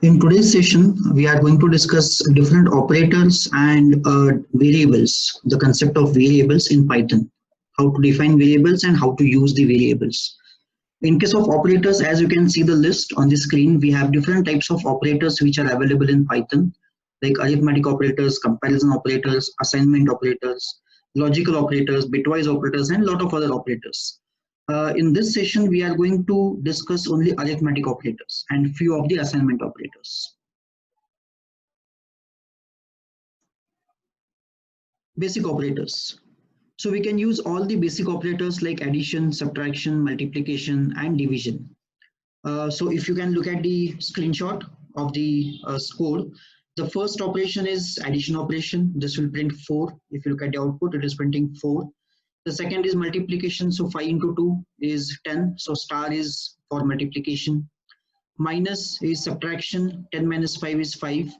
In today's session, we are going to discuss different operators and variables, the concept of variables in Python, how to define variables and how to use the variables. In case of operators, as you can see the list on the screen, we have different types of operators which are available in Python, like arithmetic operators, comparison operators, assignment operators, logical operators, bitwise operators, and a lot of other operators. In this session, we are going to discuss only arithmetic operators and few of the assignment operators. Basic operators. So we can use all the basic operators like addition, subtraction, multiplication, and division. So if you can look at the screenshot of the code, the first operation is addition operation. This will print 4. If you look at the output, it is printing 4. The second is multiplication. So 5 into 2 is 10. So star is for multiplication. Minus is subtraction. 10 minus 5 is 5.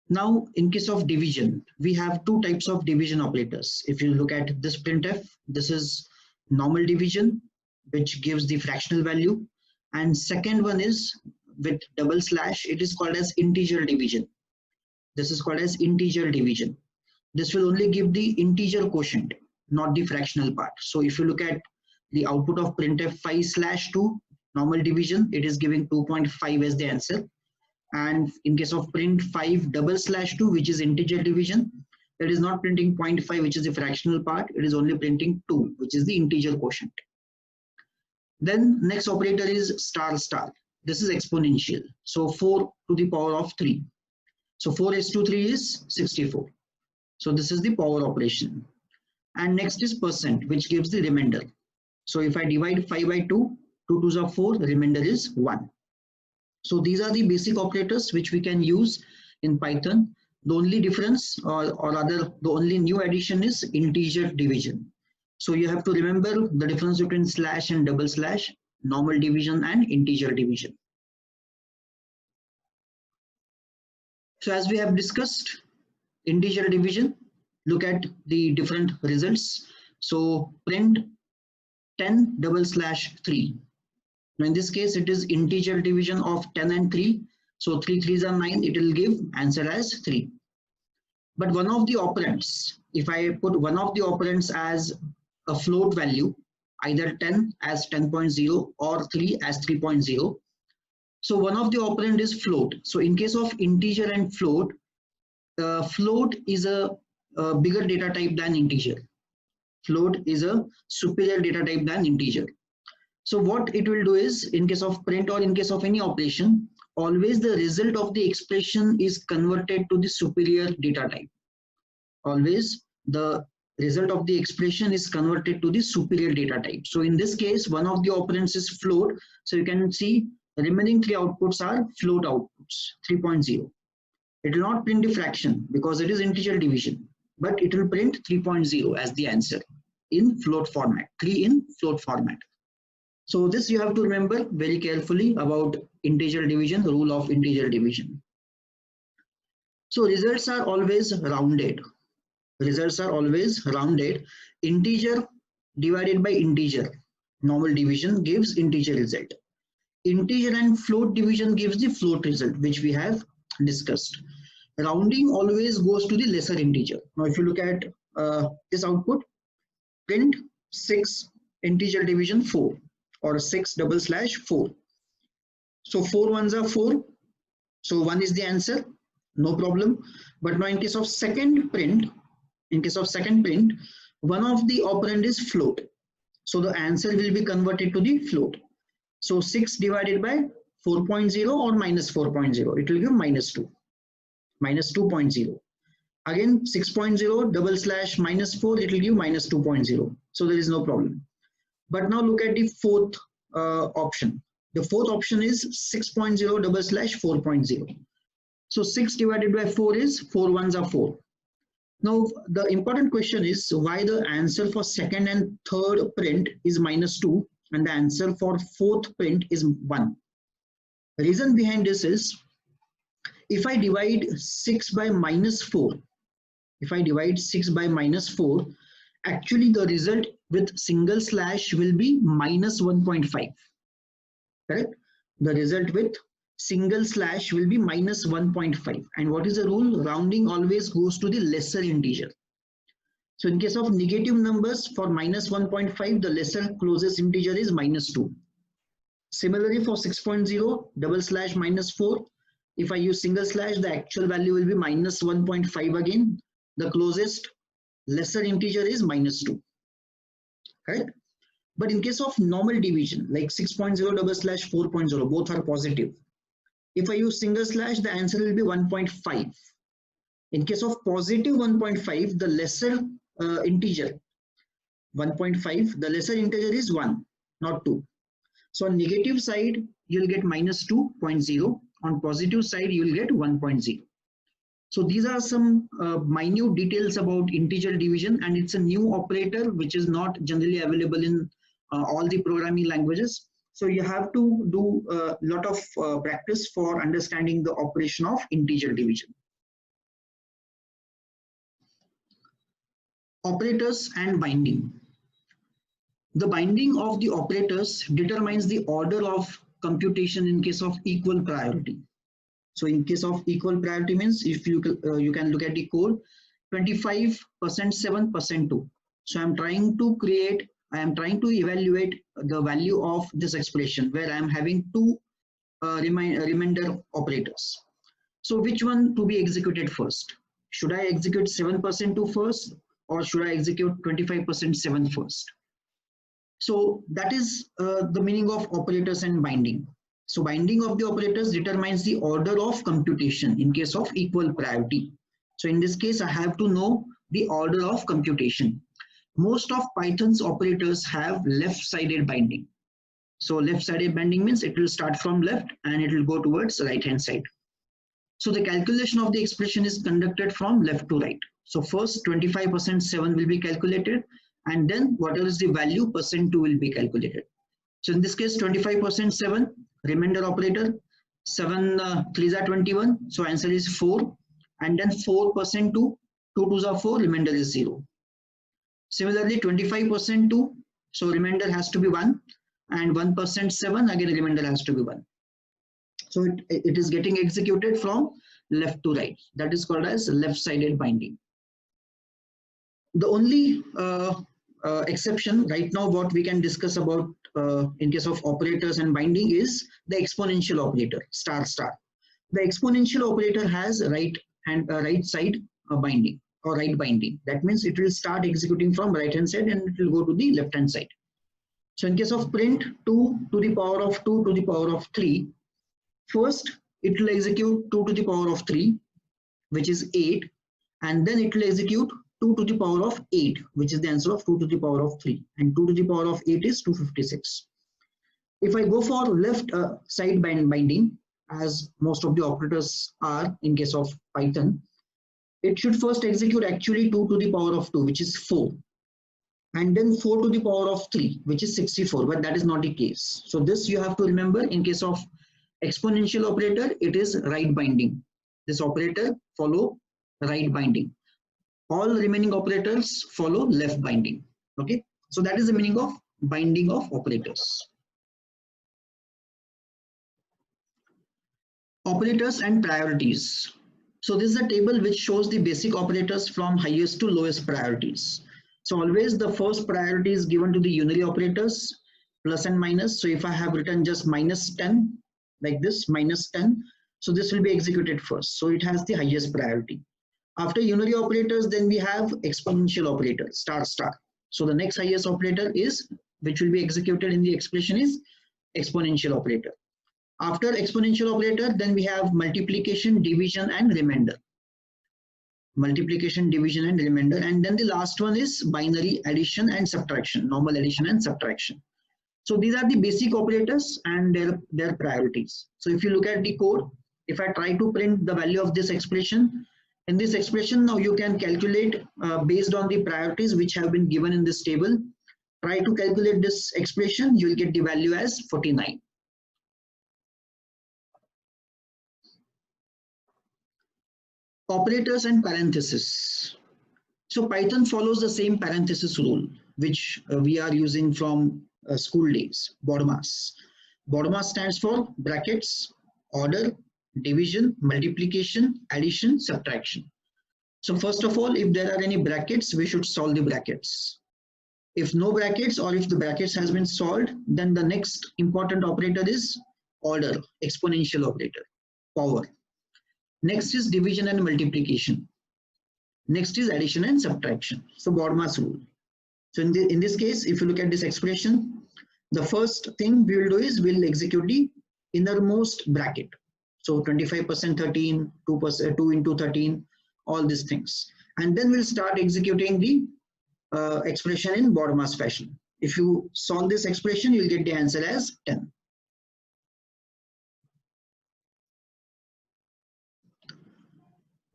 Now, in case of division, we have two types of division operators. If you look at this printf, this is normal division, which gives the fractional value. And second one is with double slash, it is called as integer division. This is called as integer division. This will only give the integer quotient, not the fractional part. So if you look at the output of printf 5/2, normal division, it is giving 2.5 as the answer. And in case of print 5/2, which is integer division, it is not printing 0.5, which is the fractional part. It is only printing 2, which is the integer quotient. Then next operator is star star. This is exponential. So 4 to the power of 3. So 4s/3 is 64. So this is the power operation. And next is percent, which gives the remainder. So if I divide 5 by 2, 2 2s are 4, remainder is 1. So these are the basic operators which we can use in Python. The only difference or rather the only new addition is integer division. So you have to remember the difference between slash and double slash, normal division and integer division. So as we have discussed, integer division, look at the different results. So print 10/3. Now in this case, it is integer division of 10 and 3. So 3 3s are 9, it will give answer as 3. But one of the operands, if I put one of the operands as a float value, either 10 as 10.0 or 3 as 3.0. So one of the operand is float. So in case of integer and float, float is a bigger data type than integer. Float is a superior data type than integer. So what it will do is, in case of print or in case of any operation, always the result of the expression is converted to the superior data type. Always the result of the expression is converted to the superior data type. So in this case, one of the operands is float. So you can see the remaining 3 outputs are float outputs, 3.0. It will not print the fraction because it is integer division, but it will print 3.0 as the answer in float format, 3 in float format. So this you have to remember very carefully about integer division, the rule of integer division. So results are always rounded. Results are always rounded. Integer divided by integer, normal division gives integer result. Integer and float division gives the float result, which we have discussed. Rounding always goes to the lesser integer. Now if you look at this output, print 6 integer division 4. Or 6/4. So 4 ones are 4. So 1 is the answer, no problem. But now in case of second print, one of the operand is float. So the answer will be converted to the float. So 6 divided by 4.0 or minus 4.0, it will give -2, minus 2.0. Again 6.0 / -4, it will give -2.0. So there is no problem. But now look at the fourth option. The fourth option is 6.0 / 4.0. So 6 divided by 4 is 4 ones are 4. Now the important question is why the answer for second and third print is -2 and the answer for fourth print is 1. The reason behind this is if I divide 6 by -4, actually the result with single slash will be -1.5. Correct? The result with single slash will be minus 1.5. And what is the rule? Rounding always goes to the lesser integer. So in case of negative numbers, for minus 1.5, the lesser closest integer is minus 2. Similarly, for 6.0, double slash minus 4, if I use single slash, the actual value will be minus 1.5 again. The closest lesser integer is minus 2. Correct? But in case of normal division, like 6.0 double slash 4.0, both are positive. If I use single slash, the answer will be 1.5. In case of positive 1.5, the lesser integer 1.5, the lesser integer is 1, not 2. So on negative side, you'll get minus 2.0. On positive side, you'll get 1.0. So these are some minute details about integer division, and it's a new operator which is not generally available in all the programming languages. So you have to do a lot of practice for understanding the operation of integer division. Operators and binding. The binding of the operators determines the order of computation in case of equal priority. So in case of equal priority means, if you can look at the code, 25%, 7%, 2. So I am trying to evaluate the value of this expression where I am having two remainder operators. So which one to be executed first? Should I execute 7% 2 first, or should I execute 25% 7 first? So that is the meaning of operators and binding. So binding of the operators determines the order of computation in case of equal priority. So in this case, I have to know the order of computation. Most of Python's operators have left-sided binding. So left-sided binding means it will start from left and it will go towards the right-hand side. So the calculation of the expression is conducted from left to right. So first 25% 7 will be calculated, and then whatever is the value percent 2 will be calculated. So in this case, 25% 7, remainder operator, 7 3s are 21, so answer is 4, and then 4% 2, 2 2s are 4, remainder is 0. Similarly, 25% 2, so remainder has to be 1, and 1% 7, again remainder has to be 1. So it is getting executed from left to right. That is called as left-sided binding. The only exception right now what we can discuss about in case of operators and binding is the exponential operator, star star. The exponential operator has right side binding or right binding. That means it will start executing from right hand side and it will go to the left hand side. So in case of print 2 to the power of 2 to the power of 3, first it will execute 2 to the power of 3, which is 8, and then it will execute 2 to the power of 8, which is the answer of 2 to the power of 3, and 2 to the power of 8 is 256. If I go for left side binding, as most of the operators are in case of Python, it should first execute actually 2 to the power of 2, which is 4, and then 4 to the power of 3, which is 64, but that is not the case. So this you have to remember. In case of exponential operator, it is right binding. This operator follow right binding. All remaining operators follow left binding. Okay, so that is the meaning of binding of operators. Operators and priorities. So this is a table which shows the basic operators from highest to lowest priorities. So always the first priority is given to the unary operators, plus and minus. So if I have written just minus 10 like this, minus 10, so this will be executed first. So it has the highest priority. After unary operators, then we have exponential operator, star star. So the next highest operator is, which will be executed in the expression, is exponential operator. After exponential operator, then we have multiplication, division, and remainder. Multiplication, division, and remainder. And then the last one is binary addition and subtraction, normal addition and subtraction. So these are the basic operators and their priorities. So if you look at the code, if I try to print the value of this expression, in this expression now you can calculate based on the priorities which have been given in this table. Try to calculate this expression, you will get the value as 49. Operators and parentheses. So Python follows the same parenthesis rule which we are using from school days, BODMAS. BODMAS stands for brackets, order, division, multiplication, addition, subtraction. So first of all, if there are any brackets, we should solve the brackets. If no brackets or if the brackets has been solved, then the next important operator is order, exponential operator, power. Next is division and multiplication. Next is addition and subtraction. So BODMAS rule. So in this case, if you look at this expression, the first thing we will do is we'll execute the innermost bracket. So 25%, 13, 2%, 2 into 13, all these things. And then we'll start executing the expression in BODMAS fashion. If you solve this expression, you'll get the answer as 10.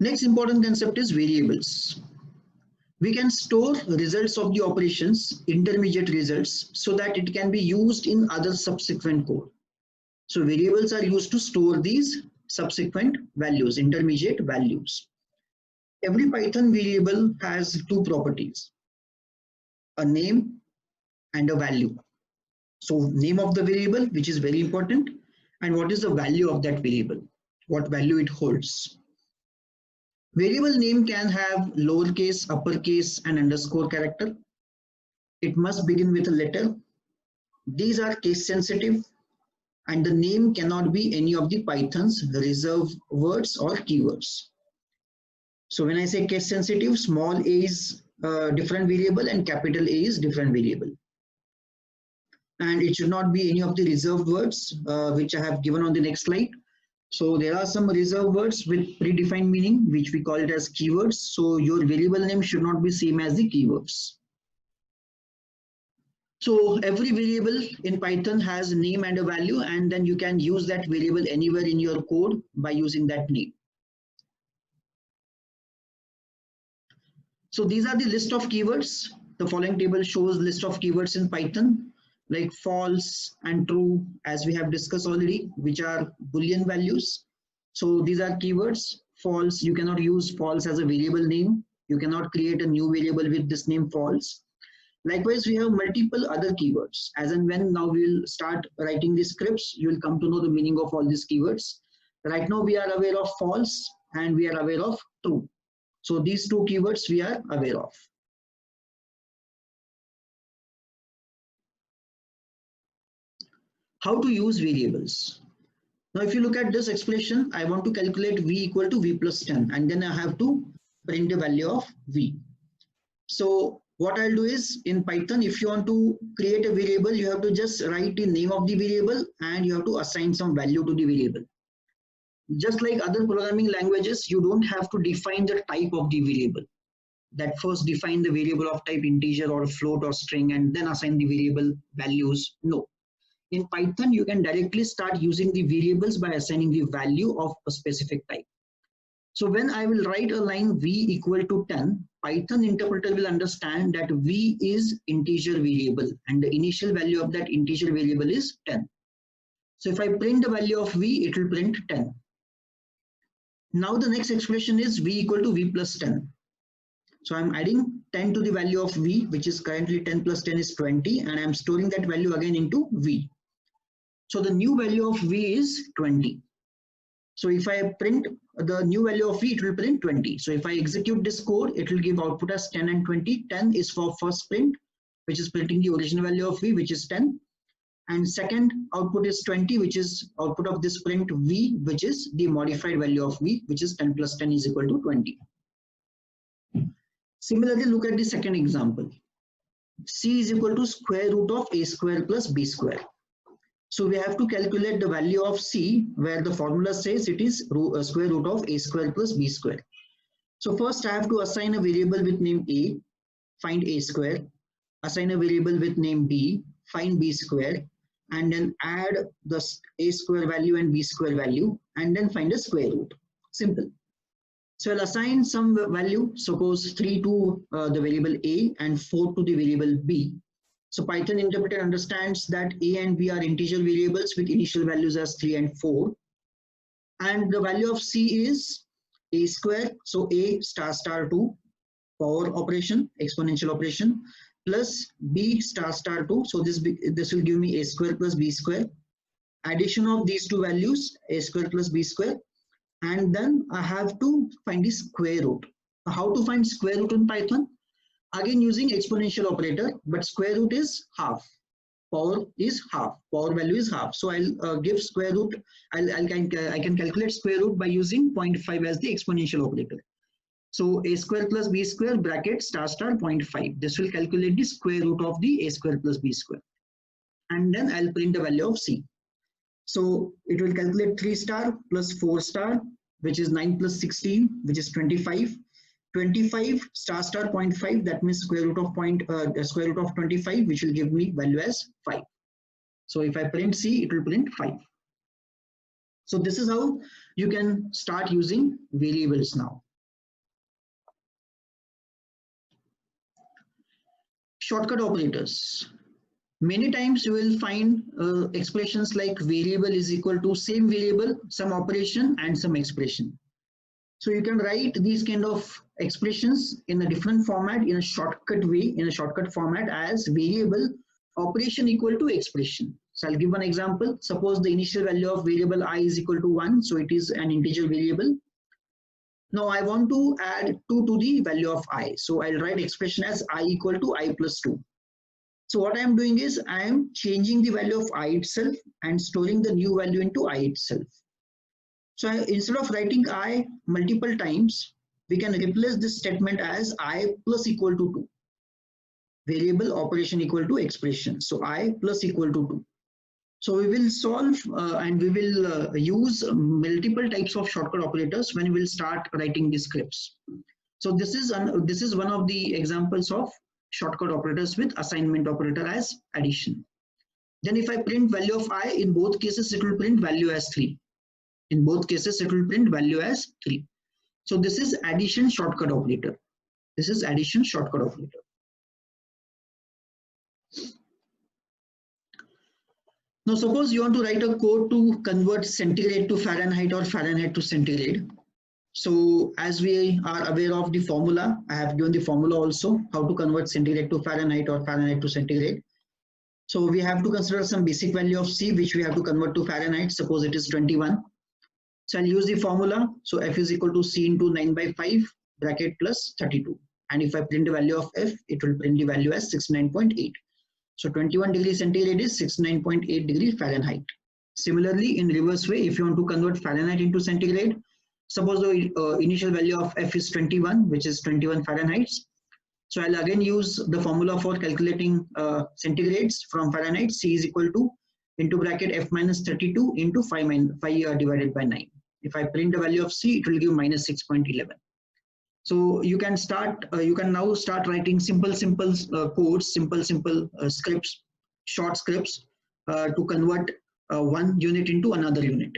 Next important concept is variables. We can store results of the operations, intermediate results, so that it can be used in other subsequent code. So variables are used to store these subsequent values, intermediate values. Every Python variable has two properties, a name and a value. So name of the variable, which is very important, and what is the value of that variable, what value it holds. Variable name can have lowercase, uppercase, and underscore character. It must begin with a letter. These are case sensitive, and the name cannot be any of the Python's reserved words or keywords. So when I say case sensitive, small a is different variable and capital A is different variable. And it should not be any of the reserved words, which I have given on the next slide. So there are some reserved words with predefined meaning, which we call it as keywords. So your variable name should not be same as the keywords. So every variable in Python has a name and a value, and then you can use that variable anywhere in your code by using that name. So these are the list of keywords. The following table shows list of keywords in Python, like false and true, as we have discussed already, which are Boolean values. So these are keywords. False, you cannot use false as a variable name. You cannot create a new variable with this name false. Likewise, we have multiple other keywords. As and when now we will start writing the scripts, you will come to know the meaning of all these keywords. Right now we are aware of false and we are aware of true. So these two keywords we are aware of. How to use variables. Now if you look at this expression, I want to calculate v equal to v plus 10, and then I have to print the value of v. So what I'll do is, in Python, if you want to create a variable, you have to just write the name of the variable and you have to assign some value to the variable. Just like other programming languages, you don't have to define the type of the variable. That first define the variable of type integer or float or string and then assign the variable values. No. In Python, you can directly start using the variables by assigning the value of a specific type. So when I will write a line v equal to 10, Python interpreter will understand that v is integer variable and the initial value of that integer variable is 10. So if I print the value of v, it will print 10. Now the next expression is v equal to v plus 10. So I'm adding 10 to the value of v, which is currently 10 plus 10 is 20, and I'm storing that value again into v. So the new value of v is 20. So if I print the new value of v, it will print 20. So if I execute this code, it will give output as 10 and 20. 10 is for first print, which is printing the original value of v, which is 10. And second output is 20, which is output of this print v, which is the modified value of v, which is 10 plus 10 is equal to 20. Similarly, look at the second example. C is equal to square root of a square plus b square. So we have to calculate the value of C, where the formula says it is square root of a square plus b square. So first I have to assign a variable with name a, find a square, assign a variable with name b, find b square, and then add the a square value and b square value, and then find a square root. Simple. So I'll assign some value, suppose 3 to the variable a and 4 to the variable b. So Python interpreter understands that a and b are integer variables with initial values as 3 and 4. And the value of c is a square, so a star star 2, power operation, exponential operation, plus b star star 2. So this will give me a square plus b square. addition of these two values, a square plus b square, and then I have to find the square root. How to find square root in Python? Again using exponential operator, but square root is half. Power is half. Power value is half. So I'll give square root. I can calculate square root by using 0.5 as the exponential operator. So a square plus b square bracket star star 0.5. This will calculate the square root of the a square plus b square. And then I'll print the value of c. So it will calculate 3 star plus 4 star, which is 9 plus 16, which is 25. 25 star star 0.5, that means square root of 25, which will give me value as 5. So if I print c, it will print 5. So this is how you can start using variables now. Shortcut operators. Many times you will find expressions like variable is equal to same variable, some operation and some expression. So you can write these kind of expressions in a different format, in a shortcut way, in a shortcut format as variable operation equal to expression. So I'll give one example. Suppose the initial value of variable I is equal to 1. So it is an integer variable. Now I want to add 2 to the value of I. So I'll write expression as I equal to I plus 2. So what I am doing is I am changing the value of I itself and storing the new value into I itself. So instead of writing I multiple times, we can replace this statement as I plus equal to 2. Variable operation equal to expression. So I plus equal to 2. So we will solve and we will use multiple types of shortcut operators when we will start writing the scripts. So this is one of the examples of shortcut operators with assignment operator as addition. Then if I print value of I, in both cases it will print value as 3. In both cases it will print value as 3. So this is addition shortcut operator. This is addition shortcut operator. Now suppose you want to write a code to convert centigrade to Fahrenheit or Fahrenheit to centigrade. So as we are aware of the formula, I have given the formula also, how to convert centigrade to Fahrenheit or Fahrenheit to centigrade. So we have to consider some basic value of C, which we have to convert to Fahrenheit. Suppose it is 21. So I'll use the formula. So F is equal to C into 9 by 5 bracket plus 32. And if I print the value of F, it will print the value as 69.8. So 21 degrees centigrade is 69.8 degrees Fahrenheit. Similarly, in reverse way, if you want to convert Fahrenheit into centigrade, suppose the initial value of F is 21, which is 21 Fahrenheit. So I'll again use the formula for calculating centigrades from Fahrenheit. C is equal to into bracket F minus 32 into 5 divided by 9. If I print the value of C, it will give minus 6.11. So you can start. You can now start writing simple codes, simple scripts, short scripts to convert one unit into another unit.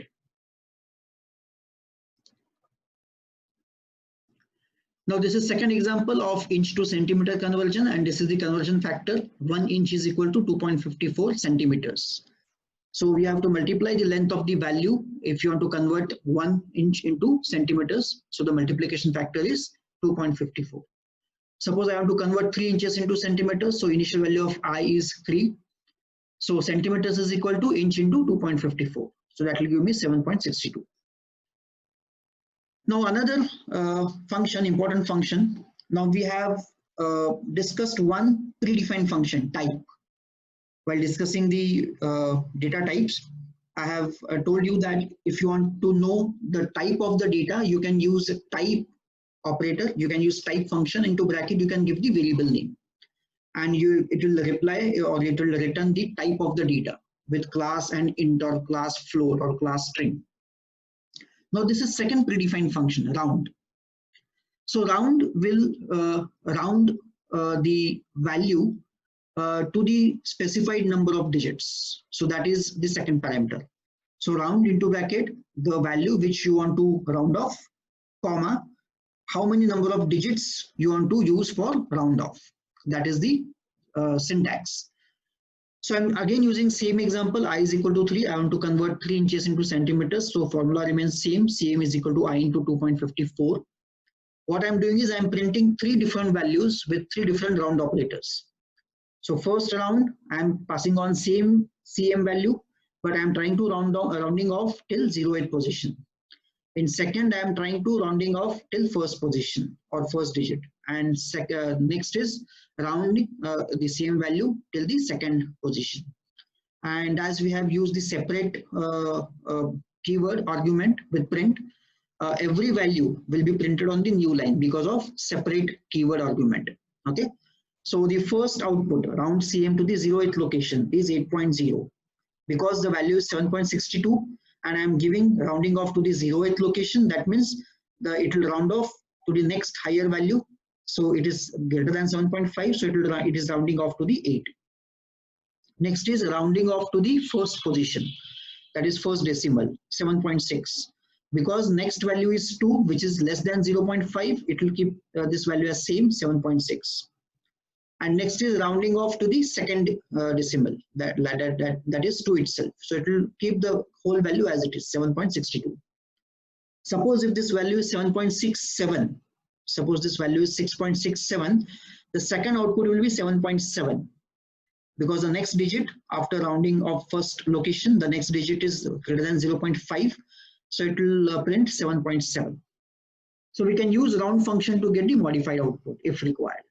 Now this is second example of inch to centimeter conversion, and this is the conversion factor. 1 inch is equal to 2.54 centimeters. So we have to multiply the length of the value if you want to convert 1 inch into centimeters. So the multiplication factor is 2.54. Suppose I have to convert 3 inches into centimeters. So initial value of I is 3. So centimeters is equal to inch into 2.54. So that will give me 7.62. Now another function, important function. Now we have discussed one predefined function type. While discussing the data types, I have told you that if you want to know the type of the data, you can use a type operator. You can use type function into bracket. You can give the variable name, and it will reply or it will return the type of the data with class and int or class float or class string. Now this is second predefined function, round. So round will round the value to the specified number of digits. So that is the second parameter. So round into bracket the value which you want to round off, comma, how many number of digits you want to use for round off. That is the syntax. So I'm again using same example. I is equal to 3. I want to convert 3 inches into centimeters. So formula remains same. Cm is equal to I into 2.54. What I'm doing is I'm printing 3 different values with 3 different round operators. So first round, I'm passing on same Cm value. but I am trying to rounding off till 0th position. In second, I am trying to rounding off till first position or first digit. And next is rounding the same value till the second position. And as we have used the separate keyword argument with print, every value will be printed on the new line because of separate keyword argument. Okay. So the first output round CM to the 0th location is 8.0 because the value is 7.62 and I am giving rounding off to the 0th location. That means it will round off to the next higher value. So it is greater than 7.5. So it is rounding off to the 8. Next is rounding off to the first position. That is first decimal, 7.6. Because next value is 2, which is less than 0.5, it will keep this value as same, 7.6. And next is rounding off to the second decimal, that is 2 itself. So it will keep the whole value as it is, 7.62. Suppose if this value is 7.67, suppose this value is 6.67, the second output will be 7.7. Because the next digit after rounding of first location, the next digit is greater than 0.5. So it will print 7.7. So we can use round function to get the modified output if required.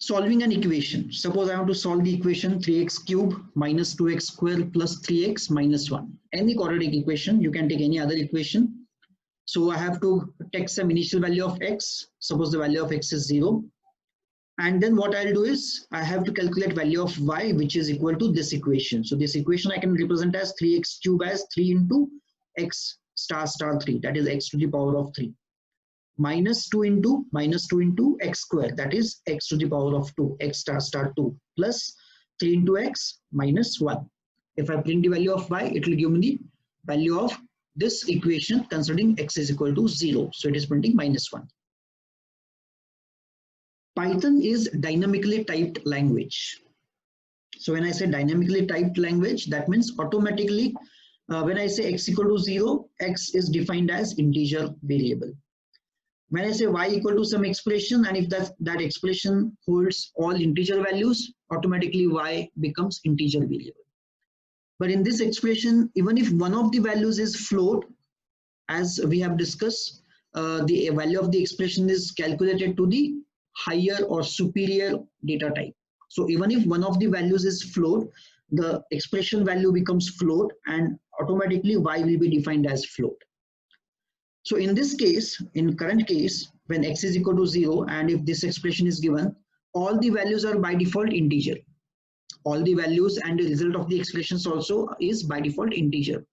Solving an equation. Suppose I want to solve the equation 3x cube minus 2x square plus 3x minus 1. Any quadratic equation, you can take any other equation. So I have to take some initial value of x. Suppose the value of x is 0. And then what I'll do is I have to calculate value of y, which is equal to this equation. So this equation I can represent as 3x cube as 3 into x star star 3, that is x to the power of 3. Minus 2 into x square, that is x to the power of 2, x star star 2, plus 3 into x minus 1. If I print the value of y, it will give me the value of this equation considering x is equal to 0. So it is printing minus 1. Python is dynamically typed language. So when I say dynamically typed language, that means automatically when I say x equal to 0, x is defined as integer variable. When I say y equal to some expression, and if that expression holds all integer values, automatically y becomes integer variable. But in this expression, even if one of the values is float, as we have discussed, the value of the expression is calculated to the higher or superior data type. So even if one of the values is float, the expression value becomes float and automatically y will be defined as float. So in this case, in current case, when x is equal to 0 and if this expression is given, all the values are by default integer. All the values and the result of the expressions also is by default integer.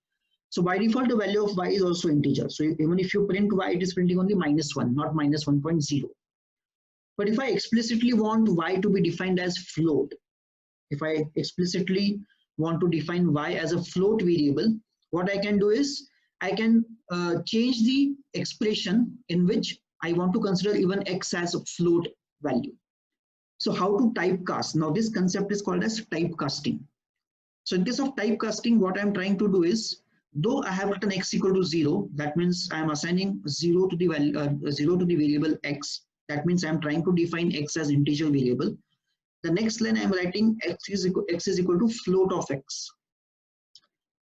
So by default, the value of y is also integer. So even if you print y, it is printing only minus 1, not minus 1.0. But if I explicitly want y to be defined as float, if I explicitly want to define y as a float variable, what I can do is I can change the expression in which I want to consider even x as a float value. So how to typecast? Now this concept is called as typecasting. So in case of typecasting, what I'm trying to do is, though I have written x equal to 0, that means I'm assigning 0 to the value 0 to the variable x. That means I'm trying to define x as integer variable. The next line I'm writing x is equal to float of x.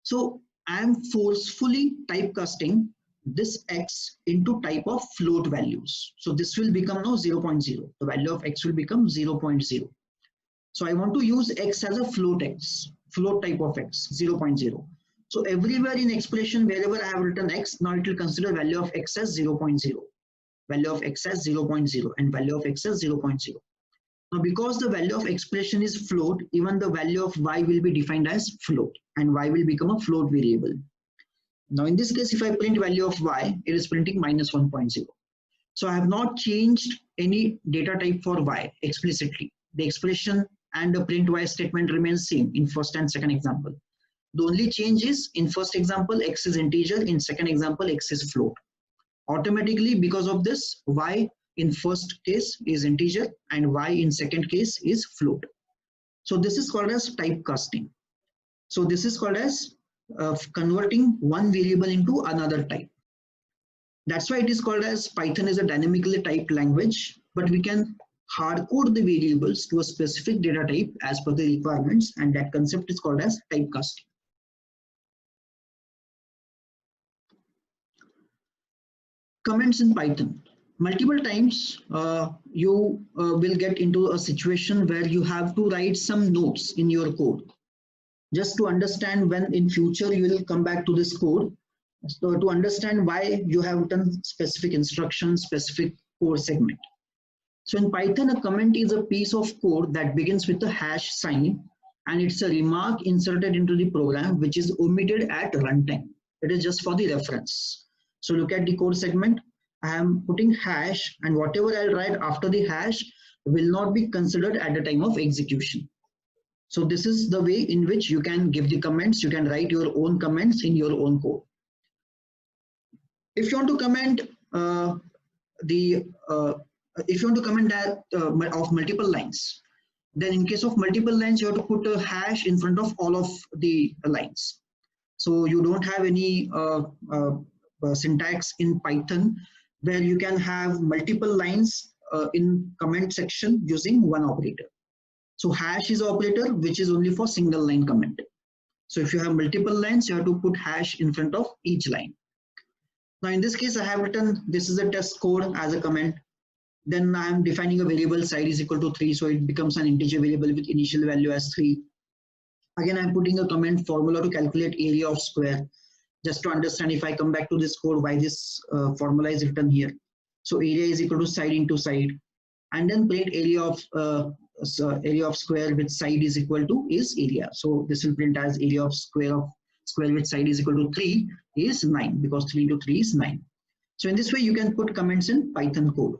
So I'm forcefully typecasting this x into type of float values. So this will become now 0.0. The value of x will become 0.0. So I want to use x as a float type of x, 0.0. So everywhere in expression, wherever I have written x, now it will consider value of x as 0.0. Value of x as 0.0 and value of x as 0.0. Now because the value of expression is float, even the value of y will be defined as float and y will become a float variable. Now in this case, if I print value of y, it is printing minus 1.0. So I have not changed any data type for y explicitly. The expression and the print y statement remains same in first and second example. The only change is in first example, x is integer, in second example, x is float. Automatically, because of this, y in first case is integer and y in second case is float. So this is called as typecasting. So this is called as converting one variable into another type. That's why it is called as Python is a dynamically typed language, but we can hardcode the variables to a specific data type as per the requirements, and that concept is called as typecasting. Comments in Python. Multiple times you will get into a situation where you have to write some notes in your code just to understand when in future you will come back to this code, so to understand why you have written specific instructions, specific code segment. So in Python, a comment is a piece of code that begins with a hash sign, and it's a remark inserted into the program which is omitted at runtime. It is just for the reference. So look at the code segment. I am putting hash, and whatever I'll write after the hash will not be considered at the time of execution. So this is the way in which you can give the comments. You can write your own comments in your own code. If you want to comment if you want to comment that of multiple lines, then in case of multiple lines, you have to put a hash in front of all of the lines. So you don't have any syntax in Python where you can have multiple lines in comment section using one operator. So hash is operator which is only for single line comment. So if you have multiple lines, you have to put hash in front of each line. Now in this case, I have written this is a test code as a comment. Then I am defining a variable side is equal to 3, so it becomes an integer variable with initial value as 3. Again, I am putting a comment formula to calculate area of square, just to understand if I come back to this code why this formula is written here. So area is equal to side into side, and then print area of square with side is equal to is area. So this will print as area of square with side is equal to 3 is 9, because 3 into 3 is 9. So in this way you can put comments in Python code.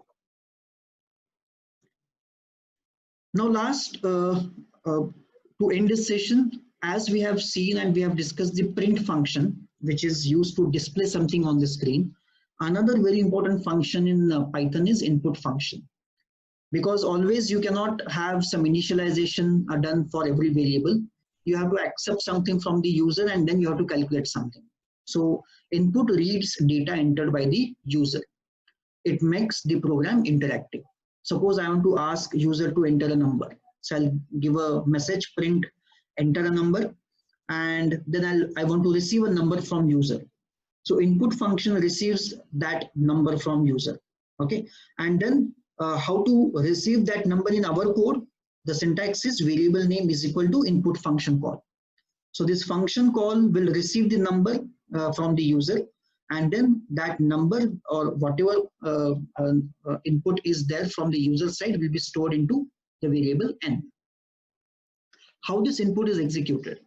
Now last, to end this session, as we have seen and we have discussed the print function, which is used to display something on the screen. Another very important function in Python is input function, because always you cannot have some initialization done for every variable. You have to accept something from the user and then you have to calculate something. So input reads data entered by the user. It makes the program interactive. Suppose I want to ask user to enter a number. So I'll give a message, print, enter a number, and then I want to receive a number from user. So input function receives that number from user. Okay, and then how to receive that number in our code? The syntax is variable name is equal to input function call. So this function call will receive the number from the user, and then that number or whatever input is there from the user side will be stored into the variable n. How this input is executed?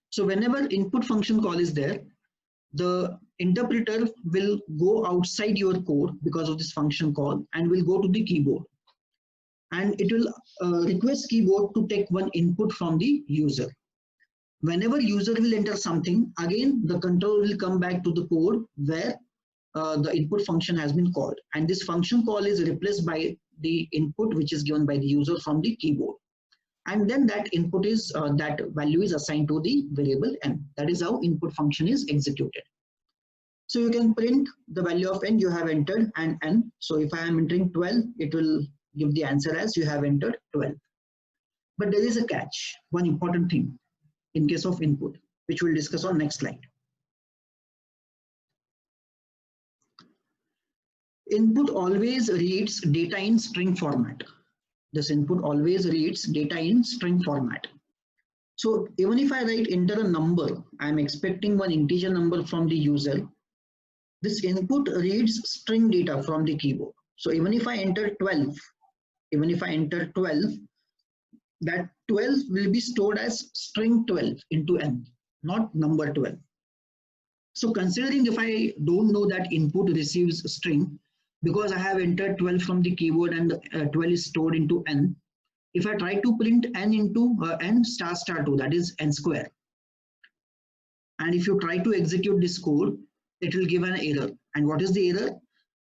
So whenever input function call is there, the interpreter will go outside your code because of this function call and will go to the keyboard, and it will request keyboard to take one input from the user. Whenever user will enter something, again the control will come back to the code where the input function has been called, and this function call is replaced by the input which is given by the user from the keyboard, and then that input is that value is assigned to the variable n. That is how input function is executed. So you can print the value of n you have entered and n. So if I am entering 12, it will give the answer as you have entered 12. But there is a catch, one important thing in case of input, which we'll discuss on next slide. Input always reads data in string format. This input always reads data in string format. So even if I write enter a number, I'm expecting one integer number from the user. This input reads string data from the keyboard. So even if I enter 12, that 12 will be stored as string 12 into n, not number 12. So considering if I don't know that input receives string, because I have entered 12 from the keyboard and 12 is stored into n, if I try to print n into n star 2, that is n square, and if you try to execute this code, it will give an error. And what is the error?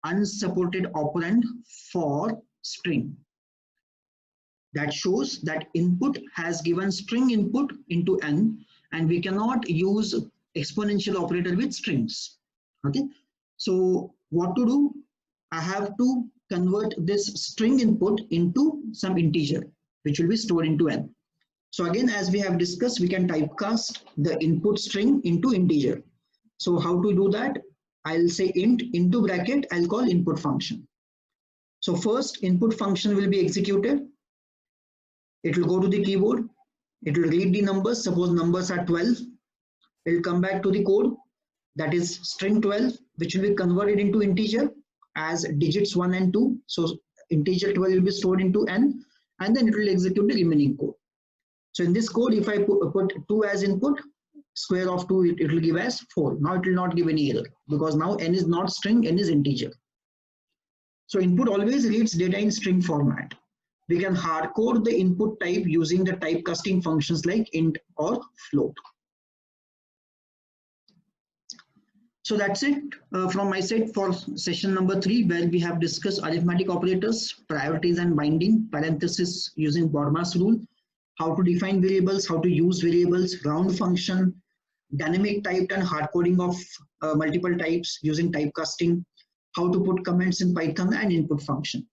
Unsupported operand for string. That shows that input has given string input into n, and we cannot use exponential operator with strings. Okay, so what to do? I have to convert this string input into some integer, which will be stored into n. So again, as we have discussed, we can typecast the input string into integer. So how to do that? I'll say int into bracket, I'll call input function. So first input function will be executed. It will go to the keyboard. It will read the numbers. Suppose numbers are 12. It will come back to the code, that is string 12, which will be converted into integer as digits 1 and 2. So integer 12 will be stored into n, and then it will execute the remaining code. So in this code, if I put 2 as input, square of 2, it will give as 4. Now it will not give any error because now n is not string, n is integer. So input always reads data in string format. We can hardcode the input type using the typecasting functions like int or float. So that's it from my side for session number 3, where we have discussed arithmetic operators, priorities and binding, parenthesis using BODMAS rule, how to define variables, how to use variables, round function, dynamic typed and hard coding of multiple types using typecasting, how to put comments in Python, and input function.